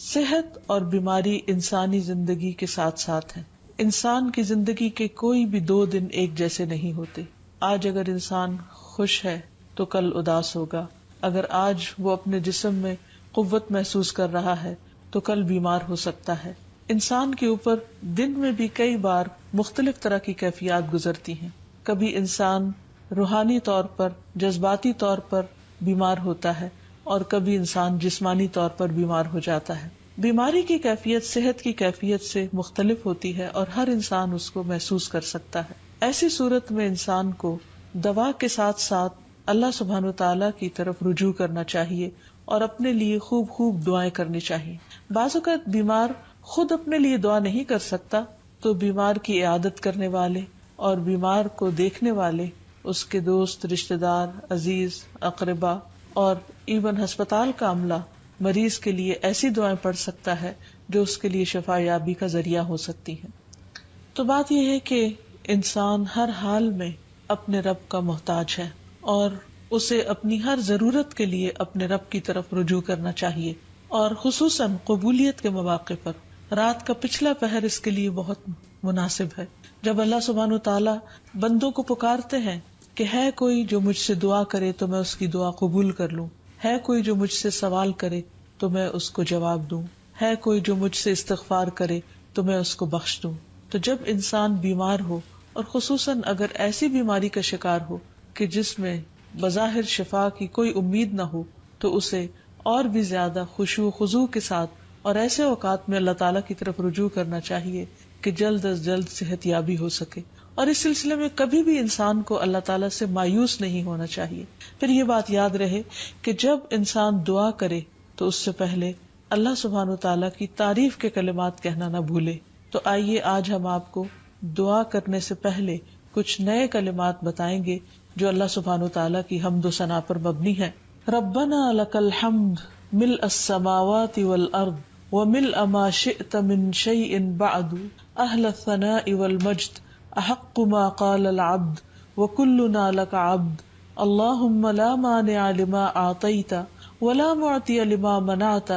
صحت اور بیماری انسانی زندگی کے ساتھ ساتھ ہیں. انسان کی زندگی کے کوئی بھی 2 دن ایک جیسے نہیں ہوتے. آج اگر انسان خوش ہے تو کل اداس ہوگا. اگر آج وہ اپنے جسم میں قوت محسوس کر رہا ہے تو کل بیمار ہو سکتا ہے. انسان کے اوپر دن میں بھی کئی بار مختلف طرح کی کیفیات گزرتی ہیں. کبھی انسان روحانی طور پر، جذباتی طور پر بیمار ہوتا ہے اور کبھی انسان جسمانی طور پر بیمار ہو جاتا ہے. بیماری کی کیفیت صحت کی کیفیت سے مختلف ہوتی ہے اور ہر انسان اس کو محسوس کر سکتا ہے. ایسی صورت میں انسان کو دوا کے ساتھ ساتھ اللہ سبحانہ وتعالی کی طرف رجوع کرنا چاہیے اور اپنے لیے خوب خوب دعائیں کرنی چاہیے. بعض اوقات بیمار خود اپنے لیے دعا نہیں کر سکتا تو بیمار کی عیادت کرنے والے اور بیمار کو دیکھنے والے، اس کے دوست، رشتہ دار، عزیز، اقربا اور ایون ہسپتال کا عملہ مریض کے لیے ایسی دعائیں پڑھ سکتا ہے جو اس کے لیے شفا یابی کا ذریعہ ہو سکتی ہیں. تو بات یہ ہے کہ انسان ہر حال میں اپنے رب کا محتاج ہے اور اسے اپنی ہر ضرورت کے لیے اپنے رب کی طرف رجوع کرنا چاہیے، اور خصوصاً قبولیت کے مواقع پر. رات کا پچھلا پہر اس کے لیے بہت مناسب ہے، جب اللہ سبحانہ وتعالی بندوں کو پکارتے ہیں کہ ہے کوئی جو مجھ سے دعا کرے تو میں اس کی دعا قبول کر لوں، ہے کوئی جو مجھ سے سوال کرے تو میں اس کو جواب دوں، ہے کوئی جو مجھ سے استغفار کرے تو میں اس کو بخش دوں. تو جب انسان بیمار ہو اور خصوصاً اگر ایسی بیماری کا شکار ہو کہ جس میں بظاہر شفا کی کوئی امید نہ ہو، تو اسے اور بھی زیادہ خشوع و خضوع کے ساتھ اور ایسے اوقات میں اللہ تعالیٰ کی طرف رجوع کرنا چاہیے کہ جلد از جلد صحت یابی ہو سکے. اور اس سلسلے میں کبھی بھی انسان کو اللہ تعالیٰ سے مایوس نہیں ہونا چاہیے. پھر یہ بات یاد رہے کہ جب انسان دعا کرے تو اس سے پہلے اللہ سبحانہ وتعالیٰ کی تعریف کے کلمات کہنا نہ بھولے. تو آئیے آج ہم آپ کو دعا کرنے سے پہلے کچھ نئے کلمات بتائیں گے جو اللہ سبحانہ وتعالیٰ کی حمد و ثنا پر مبنی ہے. ربنا لک الحمد ملء السماوات والارض وملء ما شئت من شيء بعد اهل الثناء والمجد احق ما قال العبد وكلنا لك عبد اللهم لا مانع لما اعطيت ولا معطي لما منعت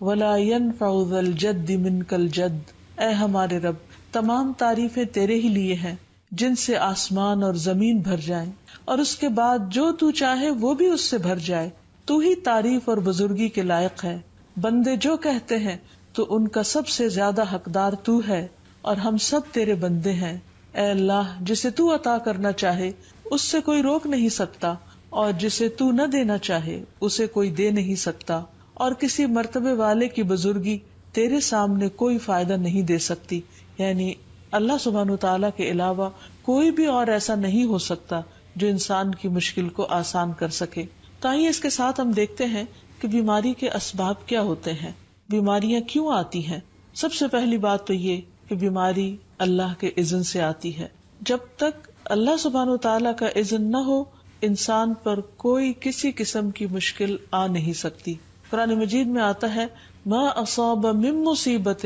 ولا ينفع ذا الجد منك الجد. اے ہمارے رب، تمام تعریفیں تیرے ہی لیے ہیں جن سے آسمان اور زمین بھر جائیں اور اس کے بعد جو تو چاہے وہ بھی اس سے بھر جائے. تو ہی تعریف اور بزرگی کے لائق ہے. بندے جو کہتے ہیں تو ان کا سب سے زیادہ حقدار تو ہے اور ہم سب تیرے بندے ہیں. اے اللہ، جسے تو عطا کرنا چاہے اس سے کوئی روک نہیں سکتا اور جسے تو نہ دینا چاہے اسے کوئی دے نہیں سکتا، اور کسی مرتبے والے کی بزرگی تیرے سامنے کوئی فائدہ نہیں دے سکتی. یعنی اللہ سبحانہ وتعالیٰ کے علاوہ کوئی بھی اور ایسا نہیں ہو سکتا جو انسان کی مشکل کو آسان کر سکے. تو آئیے اس کے ساتھ ہم دیکھتے ہیں کہ بیماری کے اسباب کیا ہوتے ہیں، بیماریاں کیوں آتی ہیں. سب سے پہلی بات تو یہ کہ بیماری اللہ کے اذن سے آتی ہے. جب تک اللہ سبحانہ وتعالیٰ کا اذن نہ ہو انسان پر کوئی کسی قسم کی مشکل آ نہیں سکتی. قرآن مجید میں آتا ہے ما اصاب من مصیبت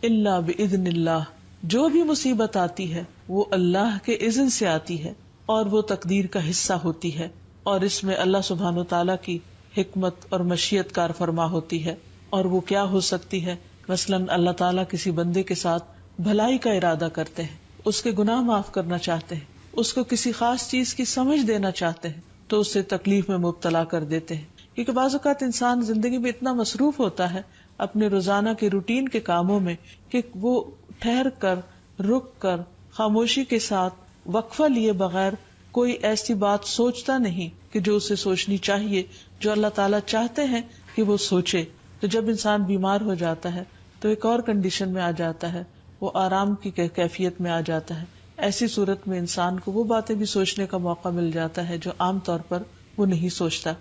الا باذن اللہ. جو بھی مصیبت آتی ہے وہ اللہ کے اذن سے آتی ہے اور وہ تقدیر کا حصہ ہوتی ہے، اور اس میں اللہ سبحانہ وتعالیٰ کی حکمت اور مشیت کار فرما ہوتی ہے. اور وہ کیا ہو سکتی ہے؟ مثلاً اللہ تعالیٰ کسی بندے کے ساتھ بھلائی کا ارادہ کرتے ہیں، اس کے گناہ معاف کرنا چاہتے ہیں، اس کو کسی خاص چیز کی سمجھ دینا چاہتے ہیں تو اسے تکلیف میں مبتلا کر دیتے ہیں. کیونکہ بعض اوقات انسان زندگی میں اتنا مصروف ہوتا ہے اپنے روزانہ کے روٹین کے کاموں میں کہ وہ ٹھہر کر، رک کر، خاموشی کے ساتھ وقفہ لیے بغیر کوئی ایسی بات سوچتا نہیں کہ جو اسے سوچنی چاہیے، جو اللہ تعالیٰ چاہتے ہیں کہ وہ سوچے. تو جب انسان بیمار ہو جاتا ہے تو ایک اور کنڈیشن میں آ جاتا ہے، وہ آرام کی کیفیت میں آ جاتا ہے. ایسی صورت میں انسان کو وہ باتیں بھی سوچنے کا موقع مل جاتا ہے جو عام طور پر وہ نہیں سوچتا.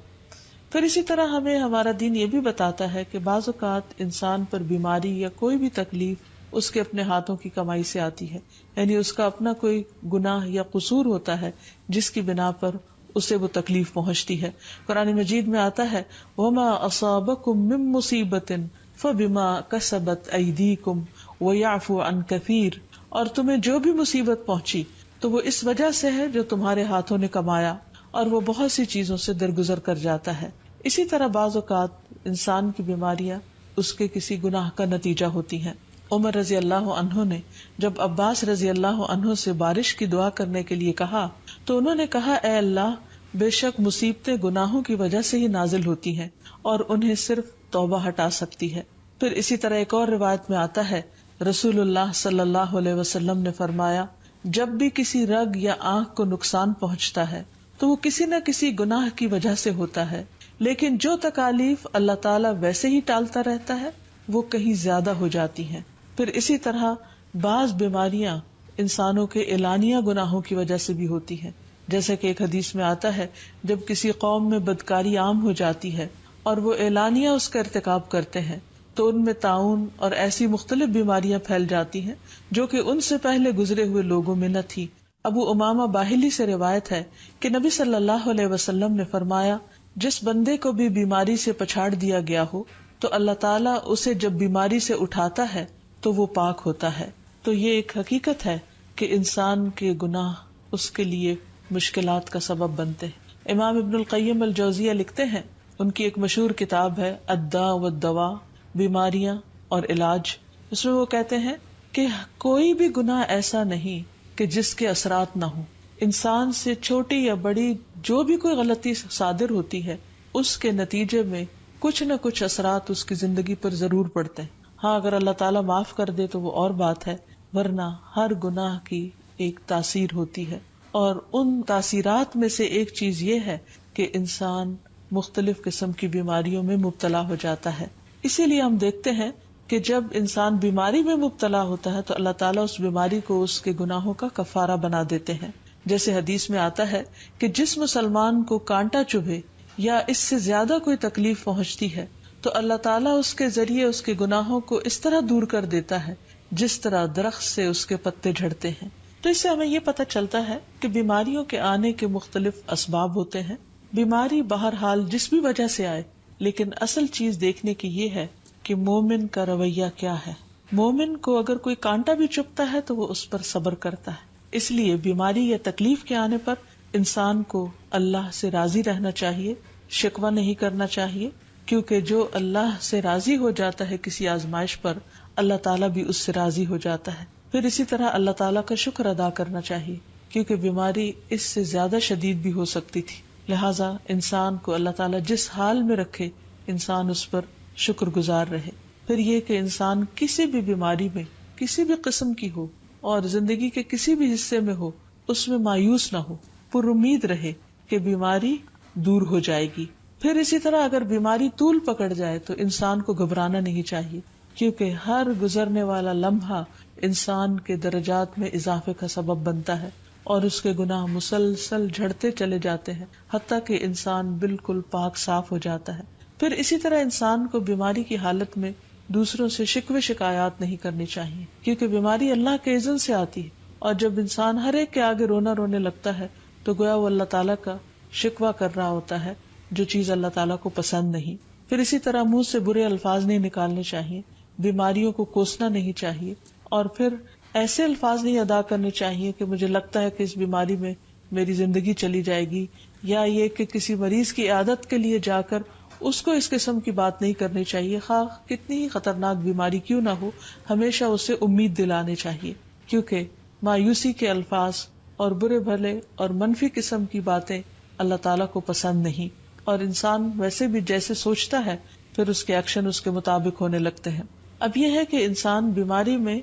پھر اسی طرح ہمیں ہمارا دین یہ بھی بتاتا ہے کہ بعض اوقات انسان پر بیماری یا کوئی بھی تکلیف اس کے اپنے ہاتھوں کی کمائی سے آتی ہے، یعنی اس کا اپنا کوئی گناہ یا قصور ہوتا ہے جس کی بنا پر اسے وہ تکلیف پہنچتی ہے. قرآن مجید میں آتا ہے وما اصابکم من مصیبت فبما کسبت ایدیکم ویعفو عن کثیر. اور تمہیں جو بھی مصیبت پہنچی تو وہ اس وجہ سے ہے جو تمہارے ہاتھوں نے کمایا، اور وہ بہت سی چیزوں سے درگزر کر جاتا ہے. اسی طرح بعض اوقات انسان کی بیماریاں اس کے کسی گناہ کا نتیجہ ہوتی ہیں۔ عمر رضی اللہ عنہ نے جب عباس رضی اللہ عنہ سے بارش کی دعا کرنے کے لیے کہا تو انہوں نے کہا، اے اللہ، بے شک مصیبتیں گناہوں کی وجہ سے ہی نازل ہوتی ہیں اور انہیں صرف توبہ ہٹا سکتی ہے۔ پھر اسی طرح ایک اور روایت میں آتا ہے، رسول اللہ صلی اللہ علیہ وسلم نے فرمایا، جب بھی کسی رگ یا آنکھ کو نقصان پہنچتا ہے تو وہ کسی نہ کسی گناہ کی وجہ سے ہوتا ہے، لیکن جو تکالیف اللہ تعالیٰ ویسے ہی ٹالتا رہتا ہے وہ کہیں زیادہ ہو جاتی ہیں۔ پھر اسی طرح بعض بیماریاں انسانوں کے اعلانیہ گناہوں کی وجہ سے بھی ہوتی ہیں، جیسے کہ ایک حدیث میں آتا ہے، جب کسی قوم میں بدکاری عام ہو جاتی ہے اور وہ اعلانیہ اس کا ارتکاب کرتے ہیں تو ان میں طاعون اور ایسی مختلف بیماریاں پھیل جاتی ہیں جو کہ ان سے پہلے گزرے ہوئے لوگوں میں نہ تھی۔ ابو امامہ باہلی سے روایت ہے کہ نبی صلی اللہ علیہ وسلم نے فرمایا، جس بندے کو بھی بیماری سے پچھاڑ دیا گیا ہو تو اللہ تعالیٰ اسے جب بیماری سے اٹھاتا ہے تو وہ پاک ہوتا ہے۔ تو یہ ایک حقیقت ہے کہ انسان کے گناہ اس کے لیے مشکلات کا سبب بنتے ہیں۔ امام ابن القیم الجوزیہ لکھتے ہیں، ان کی ایک مشہور کتاب ہے الداء والدواء، بیماریاں اور علاج۔ اس میں وہ کہتے ہیں کہ کوئی بھی گناہ ایسا نہیں کہ جس کے اثرات نہ ہوں۔ انسان سے چھوٹی یا بڑی جو بھی کوئی غلطی صادر ہوتی ہے اس کے نتیجے میں کچھ نہ کچھ اثرات اس کی زندگی پر ضرور پڑتے ہیں۔ ہاں، اگر اللہ تعالیٰ معاف کر دے تو وہ اور بات ہے، ورنہ ہر گناہ کی ایک تاثیر ہوتی ہے، اور ان تاثیرات میں سے ایک چیز یہ ہے کہ انسان مختلف قسم کی بیماریوں میں مبتلا ہو جاتا ہے۔ اسی لیے ہم دیکھتے ہیں کہ جب انسان بیماری میں مبتلا ہوتا ہے تو اللہ تعالیٰ اس بیماری کو اس کے گناہوں کا کفارہ بنا دیتے ہیں۔ جیسے حدیث میں آتا ہے کہ جس مسلمان کو کانٹا چبھے یا اس سے زیادہ کوئی تکلیف پہنچتی ہے تو اللہ تعالیٰ اس کے ذریعے اس کے گناہوں کو اس طرح دور کر دیتا ہے جس طرح درخت سے اس کے پتے جھڑتے ہیں۔ تو اس سے ہمیں یہ پتہ چلتا ہے کہ بیماریوں کے آنے کے مختلف اسباب ہوتے ہیں۔ بیماری بہرحال جس بھی وجہ سے آئے، لیکن اصل چیز دیکھنے کی یہ ہے کہ مومن کا رویہ کیا ہے۔ مومن کو اگر کوئی کانٹا بھی چبھتا ہے تو وہ اس پر صبر کرتا ہے۔ اس لیے بیماری یا تکلیف کے آنے پر انسان کو اللہ سے راضی رہنا چاہیے، شکوہ نہیں کرنا چاہیے، کیونکہ جو اللہ سے راضی ہو جاتا ہے کسی آزمائش پر، اللہ تعالیٰ بھی اس سے راضی ہو جاتا ہے۔ پھر اسی طرح اللہ تعالیٰ کا شکر ادا کرنا چاہیے، کیونکہ بیماری اس سے زیادہ شدید بھی ہو سکتی تھی، لہٰذا انسان کو اللہ تعالیٰ جس حال میں رکھے انسان اس پر شکر گزار رہے۔ پھر یہ کہ انسان کسی بھی بیماری میں کسی بھی قسم کی ہو اور زندگی کے کسی بھی حصے میں ہو، اس میں مایوس نہ ہو، پر امید رہے کہ بیماری دور ہو جائے گی۔ پھر اسی طرح اگر بیماری طول پکڑ جائے تو انسان کو گھبرانا نہیں چاہیے، کیونکہ ہر گزرنے والا لمحہ انسان کے درجات میں اضافے کا سبب بنتا ہے اور اس کے گناہ مسلسل جھڑتے چلے جاتے ہیں، حتیٰ کہ انسان بالکل پاک صاف ہو جاتا ہے۔ پھر اسی طرح انسان کو بیماری کی حالت میں دوسروں سے شکوے شکایات نہیں کرنی چاہیے، کیونکہ بیماری اللہ کے اذن سے آتی ہے، اور جب انسان ہر ایک کے آگے رونا رونے لگتا ہے تو گویا وہ اللہ تعالیٰ کا شکوہ کر رہا ہوتا ہے، جو چیز اللہ تعالیٰ کو پسند نہیں۔ پھر اسی طرح منہ سے برے الفاظ نہیں نکالنے چاہیے، بیماریوں کو کوسنا نہیں چاہیے، اور پھر ایسے الفاظ نہیں ادا کرنے چاہیے کہ مجھے لگتا ہے کہ اس بیماری میں میری زندگی چلی جائے گی، یا یہ کہ کسی مریض کی عیادت کے لیے جا کر اس کو اس قسم کی بات نہیں کرنی چاہیے، خواہ کتنی ہی خطرناک بیماری کیوں نہ ہو، ہمیشہ اسے امید دلانے چاہیے، کیونکہ مایوسی کے الفاظ اور برے بھلے اور منفی قسم کی باتیں اللہ تعالیٰ کو پسند نہیں، اور انسان ویسے بھی جیسے سوچتا ہے پھر اس کے ایکشن اس کے مطابق ہونے لگتے ہیں۔ اب یہ ہے کہ انسان بیماری میں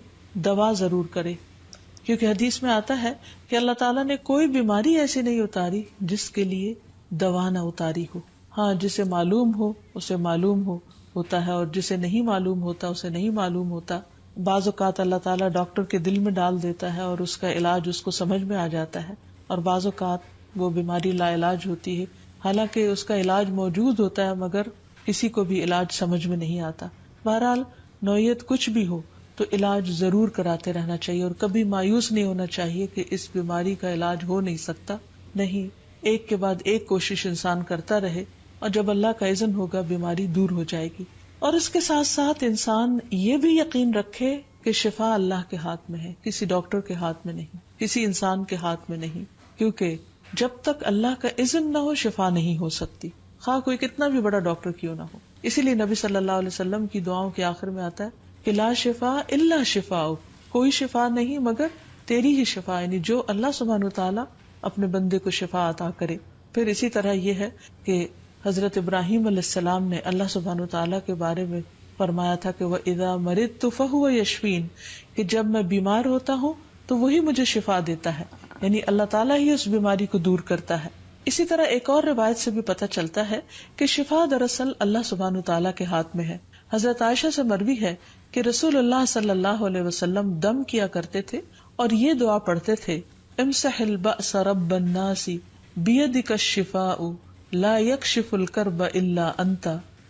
دوا ضرور کرے، کیونکہ حدیث میں آتا ہے کہ اللہ تعالیٰ نے کوئی بیماری ایسی نہیں اتاری جس کے لیے دوا نہ اتاری ہو۔ ہاں، جسے معلوم ہو اسے معلوم ہوتا ہے، اور جسے نہیں معلوم ہوتا اسے نہیں معلوم ہوتا۔ بعض اوقات اللہ تعالیٰ ڈاکٹر کے دل میں ڈال دیتا ہے اور اس کا علاج اس کو سمجھ میں آ جاتا ہے، اور بعض اوقات وہ بیماری لا علاج ہوتی ہے، حالانکہ اس کا علاج موجود ہوتا ہے مگر کسی کو بھی علاج سمجھ میں نہیں آتا۔ بہرحال نوعیت کچھ بھی ہو تو علاج ضرور کراتے رہنا چاہیے، اور کبھی مایوس نہیں ہونا چاہیے کہ اس بیماری کا علاج ہو نہیں سکتا، نہیں، ایک کے بعد ایک کوشش انسان کرتا رہے، اور جب اللہ کا اذن ہوگا بیماری دور ہو جائے گی۔ اور اس کے ساتھ ساتھ انسان یہ بھی یقین رکھے کہ شفا اللہ کے ہاتھ میں ہے، کسی ڈاکٹر کے ہاتھ میں نہیں، کسی انسان کے ہاتھ میں نہیں، کیونکہ جب تک اللہ کا اذن نہ ہو شفا نہیں ہو سکتی، خواہ کوئی کتنا بھی بڑا ڈاکٹر کیوں نہ ہو۔ اسی لیے نبی صلی اللہ علیہ وسلم کی دعاؤں کے آخر میں آتا ہے کہ لا شفا الا شفاء، کوئی شفا نہیں مگر تیری ہی شفا، یعنی جو اللہ سبحانہ وتعالی اپنے بندے کو شفا عطا کرے۔ پھر اسی طرح یہ ہے کہ حضرت ابراہیم علیہ السلام نے اللہ سبحانہ وتعالی کے بارے میں فرمایا تھا کہ وَإِذَا مَرِضْتُ فَهُوَ يَشْفِينِ، کہ جب میں بیمار ہوتا ہوں تو وہی مجھے شفا دیتا ہے، یعنی اللہ تعالیٰ ہی اس بیماری کو دور کرتا ہے۔ اسی طرح ایک اور روایت سے بھی پتہ چلتا ہے کہ شفا دراصل اللہ سبحانہ وتعالی کے ہاتھ میں ہے۔ حضرت عائشہ سے مروی ہے کہ رسول اللہ صلی اللہ علیہ وسلم دم کیا کرتے تھے اور یہ دعا پڑھتے تھے، امسح البأس رب الناس بیدک الشفاء لا یکشف الکرب الا انت،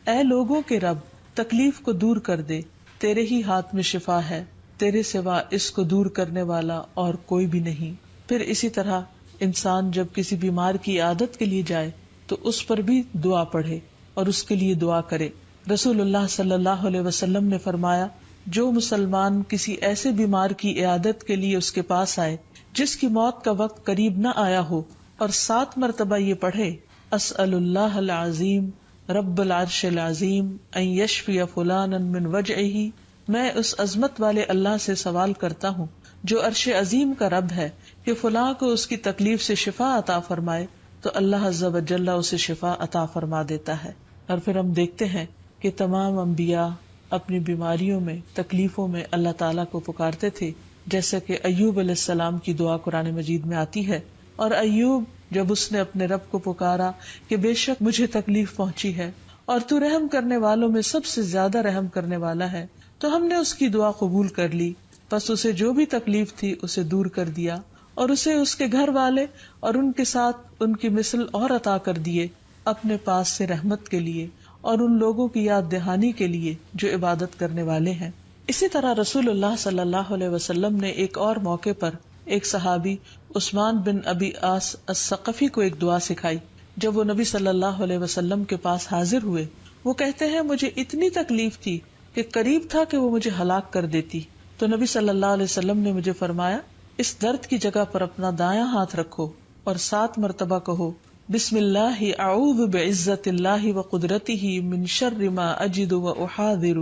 اے لوگوں کے رب تکلیف کو دور کر دے، تیرے ہی ہاتھ میں شفا ہے، تیرے سوا اس کو دور کرنے والا اور کوئی بھی نہیں۔ پھر اسی طرح انسان جب کسی بیمار کی عیادت کے لیے جائے تو اس پر بھی دعا پڑھے اور اس کے لیے دعا کرے۔ رسول اللہ صلی اللہ علیہ وسلم نے فرمایا، جو مسلمان کسی ایسے بیمار کی عیادت کے لیے اس کے پاس آئے جس کی موت کا وقت قریب نہ آیا ہو اور 7 مرتبہ یہ پڑھے، اسأل اللہ العظیم رب العرش العظیم ان یشفی فلانا من وجعہ، میں اس عظمت والے اللہ سے سوال کرتا ہوں جو عرش عظیم کا رب ہے کہ فلاں کو اس کی تکلیف سے شفا عطا فرمائے، تو اللہ عز و جل اسے شفا عطا فرما دیتا ہے۔ اور پھر ہم دیکھتے ہیں کہ تمام انبیاء اپنی بیماریوں میں، تکلیفوں میں اللہ تعالیٰ کو پکارتے تھے، جیسا کہ ایوب علیہ السلام کی دعا قرآن مجید میں آتی ہے۔ اور ایوب جب اس نے اپنے رب کو پکارا کہ بے شک مجھے تکلیف پہنچی ہے اور تو رحم کرنے والوں میں سب سے زیادہ رحم کرنے والا ہے، تو ہم نے اس کی دعا قبول کر لی، پس اسے جو بھی تکلیف تھی اسے دور کر دیا اور اسے اس کے گھر والے اور ان کے ساتھ ان کی مثل اور عطا کر دیے اپنے پاس سے رحمت کے لیے اور ان لوگوں کی یاد دہانی کے لیے جو عبادت کرنے والے ہیں۔ اسی طرح رسول اللہ صلی اللہ علیہ وسلم نے ایک اور موقع پر ایک صحابی عثمان بن ابی عاص الثقفی کو ایک دعا سکھائی۔ جب وہ نبی صلی اللہ علیہ وسلم کے پاس حاضر ہوئے، وہ کہتے ہیں مجھے اتنی تکلیف تھی کہ قریب تھا کہ وہ مجھے ہلاک کر دیتی، تو نبی صلی اللہ علیہ وسلم نے مجھے فرمایا، اس درد کی جگہ پر اپنا دایاں ہاتھ رکھو اور 7 مرتبہ کہو، بسم اللہ اعوذ بعزت اللہ وقدرتہ من شر ما اجد واحاذر،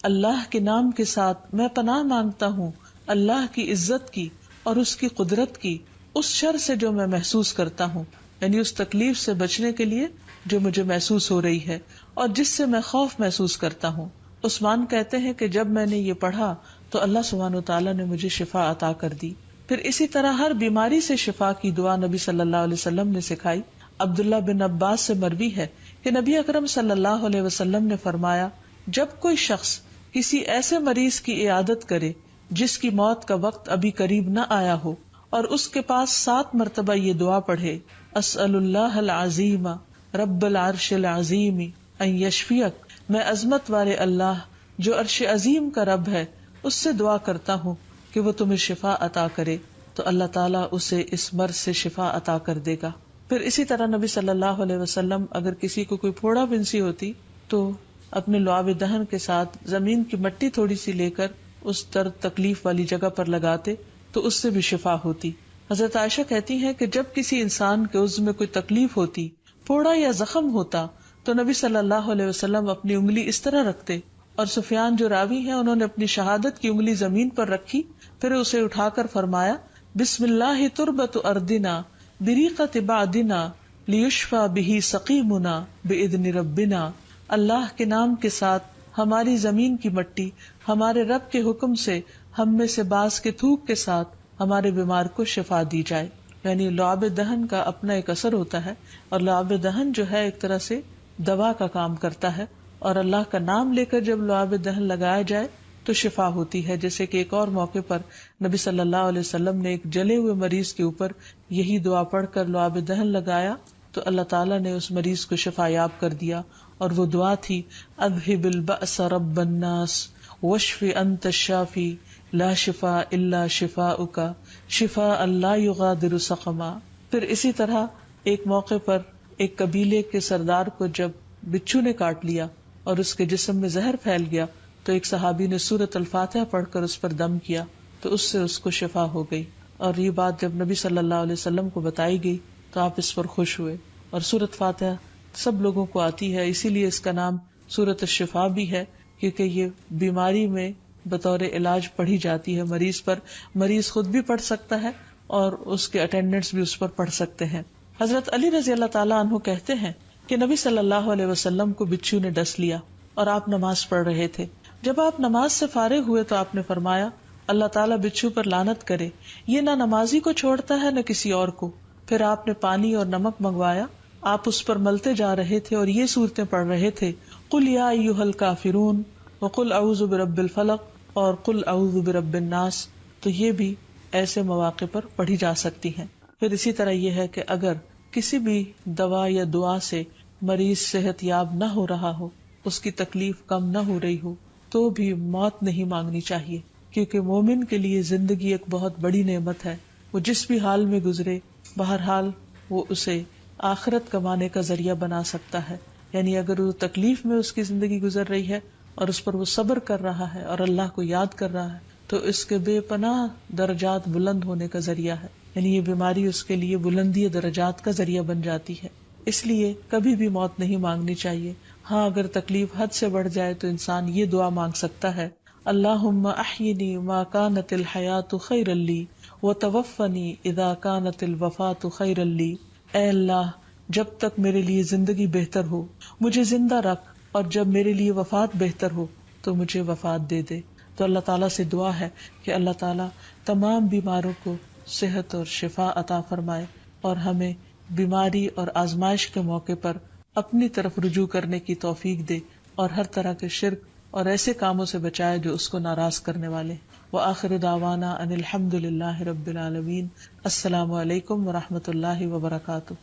اللہ کے نام کے ساتھ میں پناہ مانگتا ہوں اللہ کی عزت کی اور اس کی قدرت کی اس شر سے جو میں محسوس کرتا ہوں، یعنی اس تکلیف سے بچنے کے لیے جو مجھے محسوس ہو رہی ہے اور جس سے میں خوف محسوس کرتا ہوں۔ عثمان کہتے ہیں کہ جب میں نے یہ پڑھا تو اللہ سبحانہ وتعالیٰ نے مجھے شفا عطا کر دی۔ پھر اسی طرح ہر بیماری سے شفا کی دعا نبی صلی اللہ علیہ وسلم نے سکھائی۔ عبداللہ بن عباس سے مروی ہے کہ نبی اکرم صلی اللہ علیہ وسلم نے فرمایا، جب کوئی شخص کسی ایسے مریض کی عیادت کرے جس کی موت کا وقت ابھی قریب نہ آیا ہو اور اس کے پاس 7 مرتبہ یہ دعا پڑھے، اسأل اللہ العظیم رب العرش العظیم ان یشفیک، میں عظمت والے اللہ جو عرش عظیم کا رب ہے اس سے دعا کرتا ہوں کہ وہ تمہیں شفا عطا کرے، تو اللہ تعالیٰ اسے اس مرض سے شفا عطا کر دے گا۔ پھر اسی طرح نبی صلی اللہ علیہ وسلم اگر کسی کو کوئی پھوڑا بنسی ہوتی تو اپنے لعاب دہن کے ساتھ زمین کی مٹی تھوڑی سی لے کر اس درد تکلیف والی جگہ پر لگاتے تو اس سے بھی شفا ہوتی۔ حضرت عائشہ کہتی ہیں کہ جب کسی انسان کے عضو میں کوئی تکلیف ہوتی، پھوڑا یا زخم ہوتا، تو نبی صلی اللہ علیہ وسلم اپنی انگلی اس طرح رکھتے، اور سفیان جو راوی ہیں انہوں نے اپنی شہادت کی انگلی زمین پر رکھی، پھر اسے اٹھا کر فرمایا، بسم اللہ تربت اردنا بریقت بعدنا لیشفى به سقیمنا باذن ربنا، اللہ کے نام کے ساتھ ہماری زمین کی مٹی ہمارے رب کے حکم سے ہم میں سے بعض کے تھوک کے ساتھ ہمارے بیمار کو شفا دی جائے۔ یعنی لعاب دہن کا اپنا ایک اثر ہوتا ہے، اور لعاب دہن جو ہے ایک طرح سے دوا کا کام کرتا ہے، اور اللہ کا نام لے کر جب لعاب دہن لگایا جائے تو شفا ہوتی ہے۔ جیسے کہ ایک اور موقع پر نبی صلی اللہ علیہ وسلم نے ایک جلے ہوئے مریض کے اوپر یہی دعا پڑھ کر لعاب دہن لگایا تو اللہ تعالیٰ نے اس مریض کو شفا یاب کر دیا، اور وہ دعا تھی، اذہب البأس رب الناس واشف انت الشافی لا شفاء الا شفاؤک شفاء لا یغادر سقما۔ پھر اسی طرح ایک موقع پر ایک قبیلے کے سردار کو جب بچھو نے کاٹ لیا اور اس کے جسم میں زہر پھیل گیا تو ایک صحابی نے سورۃ الفاتحہ پڑھ کر اس پر دم کیا تو اس سے اس کو شفا ہو گئی، اور یہ بات جب نبی صلی اللہ علیہ وسلم کو بتائی گئی تو آپ اس پر خوش ہوئے۔ اور سورۃ فاتحہ سب لوگوں کو آتی ہے، اسی لیے اس کا نام سورۃ الشفا بھی ہے، کیونکہ یہ بیماری میں بطور علاج پڑھی جاتی ہے مریض پر. مریض خود بھی پڑھ سکتا ہے اور اس کے اٹینڈنٹس بھی اس پر پڑھ سکتے ہیں. حضرت علی رضی اللہ تعالیٰ عنہ کہتے ہیں کہ نبی صلی اللہ علیہ وسلم کو بچھو نے ڈس لیا اور آپ نماز پڑھ رہے تھے. جب آپ نماز سے فارغ ہوئے تو آپ نے فرمایا اللہ تعالیٰ بچھو پر لعنت کرے، یہ نہ نمازی کو چھوڑتا ہے نہ کسی اور کو. پھر آپ نے پانی اور نمک منگوایا، آپ اس پر ملتے جا رہے تھے اور یہ صورتیں پڑھ رہے تھے، قل یا ایھا الکافرون وقل اعوذ برب الفلق اور قل اعوذ برب الناس. تو یہ بھی ایسے مواقع پر پڑھی جا سکتی ہیں. پھر اسی طرح یہ ہے کہ اگر کسی بھی دوا یا دعا سے مریض صحت یاب نہ ہو رہا ہو، اس کی تکلیف کم نہ ہو رہی ہو، تو بھی موت نہیں مانگنی چاہیے، کیونکہ مومن کے لیے زندگی ایک بہت بڑی نعمت ہے. وہ جس بھی حال میں گزرے، بہرحال وہ اسے آخرت کمانے کا ذریعہ بنا سکتا ہے. یعنی اگر وہ تکلیف میں اس کی زندگی گزر رہی ہے اور اس پر وہ صبر کر رہا ہے اور اللہ کو یاد کر رہا ہے، تو اس کے بے پناہ درجات بلند ہونے کا ذریعہ ہے. یعنی یہ بیماری اس کے لیے بلندی درجات کا ذریعہ بن جاتی ہے. اس لیے کبھی بھی موت نہیں مانگنی چاہیے. ہاں اگر تکلیف حد سے بڑھ جائے تو انسان یہ دعا مانگ سکتا ہے، اللہم احینی ما کانت الحیات خیرا لی وتوفنی اذا کانت الوفات خیرا لی. اے اللہ، جب تک میرے لیے زندگی بہتر ہو مجھے زندہ رکھ، اور جب میرے لیے وفات بہتر ہو تو مجھے وفات دے دے. تو اللہ تعالیٰ سے دعا ہے کہ اللہ تعالیٰ تمام بیماروں کو صحت اور شفا عطا فرمائے اور ہمیں بیماری اور آزمائش کے موقع پر اپنی طرف رجوع کرنے کی توفیق دے اور ہر طرح کے شرک اور ایسے کاموں سے بچائے جو اس کو ناراض کرنے والے. وآخر دعوانا ان الحمد للہ رب العالمین. السلام علیکم ورحمۃ اللہ وبرکاتہ.